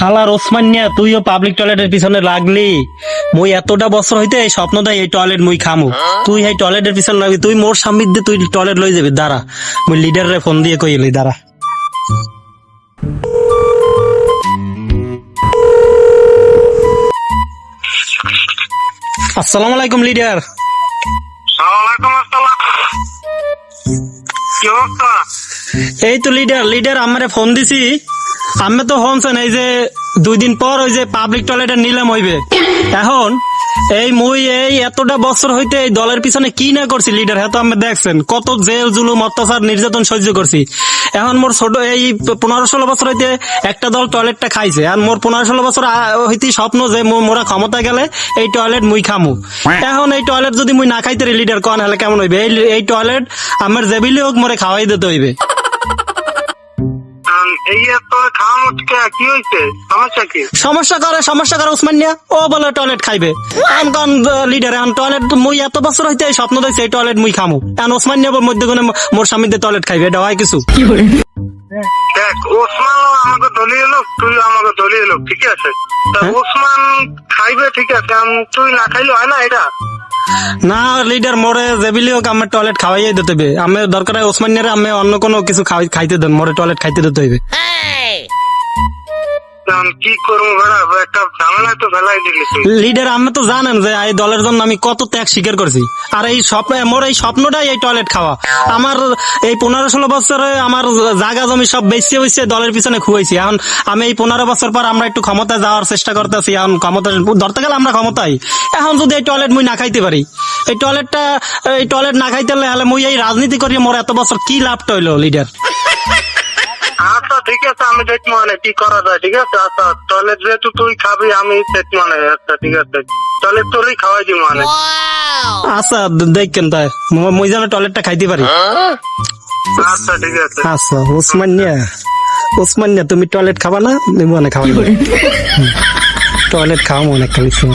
হালার ওসমান নিয়া তুইও পাবলিক টয়লেটের পিছনে লাগলি। মুই এতটা বছর হইতে এই স্বপ্ন দেয় এই টয়লেট মুই খামু, তুই এই টয়লেটের পিছনে লাগবি, তুই মোর সামনে তুই টয়লেট লই যাবি। দাঁড়া, মুই লিডারে ফোন দিয়ে কইলি, দাঁড়া। আসসালামু আলাইকুম লিডার। এই তো লিডার আমারে ফোন দিছি, আমি তো হনছেন এই যে 2 দিন পর ওই যে পাবলিক টয়লেটের নিলাম হইবে। এখন এই মুই এই এতটা বছর হইতে এই দলের পিছনে কি না করছি লিডার, হ্যাঁ তো আমি দেখছেন কত জেল জুলুম অত্যাচার নির্যাতন সহ্য করছি। এখন মোর ছোট এই 15-16 বছর হইতে একটা দল টয়লেটটা খাইছে, আর মোর 15-16 বছর হইতে স্বপ্ন যে মোরা ক্ষমতা গেলে এই টয়লেট মুই খামু। এখন এই টয়লেট যদি মুই না খাইতে লিডার কন হলে কেমন হইবে? এই টয়লেট আমার জেবিলি হোক মোরে খাওয়াই দিতে হইবে। সমস্যা করে ওসমান নিয়া ও বলে টয়লেট খাইবে। এখন লিডার এখন টয়লেট মুই এত বছর হইতে স্বপ্ন দেখছি এই টয়লেট মুই খামু, এখন ওসমান নিয়া মধ্যে মোর স্বামী টয়লেট খাইবে, এটা হয় কিছু? দেখ, ওসমান আমাকে দলীয় লোক, তুই আমাকে দলীয় লোক, ঠিক আছে? ওসমান খাইবে, ঠিক আছে, তুই না খাইলে হয় না এটা? না লিডার, মোরে জেবিলি হোক আমার টয়লেট খাওয়াইয়াই দিতে হবে। আমি দরকার হয় ওসমান নিয়ারে আমি অন্য কোনো কিছু খাইতে দেন, মোরে টয়লেট খাইতে দিতে হইবে। কি করবো ভাড়া, একটা ঝামেলা তো ফেলাই দিলি লিডার। আমি তো জানেন যে এই দলের জন্য আমি কত ত্যাগ স্বীকার করছি, আর এই মোর এই স্বপ্নটাই এই টয়লেট খাওয়া। আমার এই 15-16 বছরে আমার জায়গা জমি সব বেঁচে দলের পিছনে খুয়াইছি। এখন আমি এই 15 বছর পর আমরা একটু ক্ষমতায় যাওয়ার চেষ্টা করতেছি, এখন ক্ষমতা ধরতে গেলে আমরা ক্ষমতায়। এখন যদি এই টয়লেট মুই না খাইতে পারি, এই টয়লেট না খাইতে হলে মুই এই রাজনীতি করিয়ে মোর এত বছর কি লাভটা হইলো লিডার? আচ্ছা ঠিক আছে, আমি দেখবো মানে কি করা যায়, ঠিক আছে? আচ্ছা টয়লেট যেহেতু তুই খাবি, আমি দেখবো মানে, আচ্ছা ঠিক আছে, টয়লেট তোরই খাওয়াই দিব মানে। আচ্ছা দেখেন তাই মুই যেন টয়লেটটা খাইতে পারি। আচ্ছা ঠিক আছে। আচ্ছা ওসমান নিয়া তুমি টয়লেট খাবা না? মনে খাওয়াই টয়লেট খাওয়া মনে খালি।